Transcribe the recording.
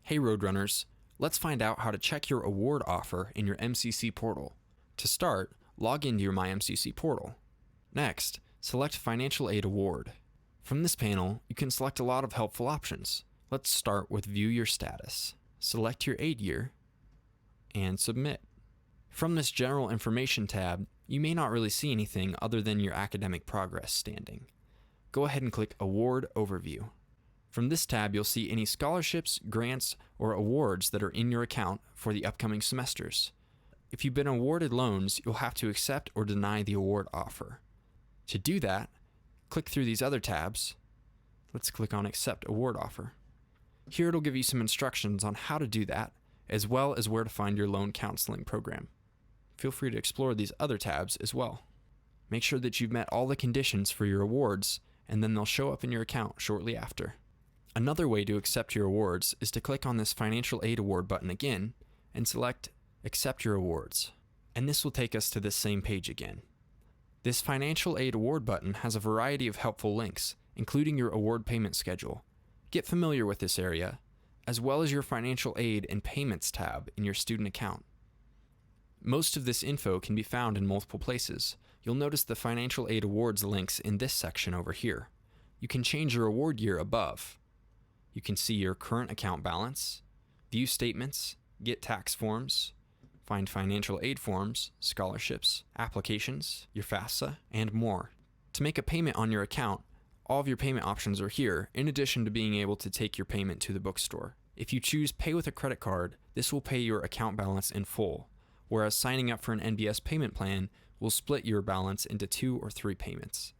Hey Roadrunners, let's find out how to check your award offer in your MCC portal. To start, log into your MyMCC portal. Next, select Financial Aid Award. From this panel, you can select a lot of helpful options. Let's start with View Your Status. Select your aid year and submit. From this General Information tab, you may not really see anything other than your academic progress standing. Go ahead and click Award Overview. From this tab, you'll see any scholarships, grants, or awards that are in your account for the upcoming semesters. If you've been awarded loans, you'll have to accept or deny the award offer. To do that, click through these other tabs. Let's click on Accept Award Offer. Here it'll give you some instructions on how to do that, as well as where to find your loan counseling program. Feel free to explore these other tabs as well. Make sure that you've met all the conditions for your awards, and then they'll show up in your account shortly after. Another way to accept your awards is to click on this Financial Aid Award button again and select Accept Your Awards. And this will take us to this same page again. This Financial Aid Award button has a variety of helpful links, including your award payment schedule. Get familiar with this area, as well as your Financial Aid and Payments tab in your student account. Most of this info can be found in multiple places. You'll notice the Financial Aid Awards links in this section over here. You can change your award year above. You can see your current account balance, view statements, get tax forms, find financial aid forms, scholarships, applications, your FAFSA, and more. To make a payment on your account, all of your payment options are here, in addition to being able to take your payment to the bookstore. If you choose Pay with a credit card, this will pay your account balance in full, whereas signing up for an NBS payment plan will split your balance into 2 or 3 payments.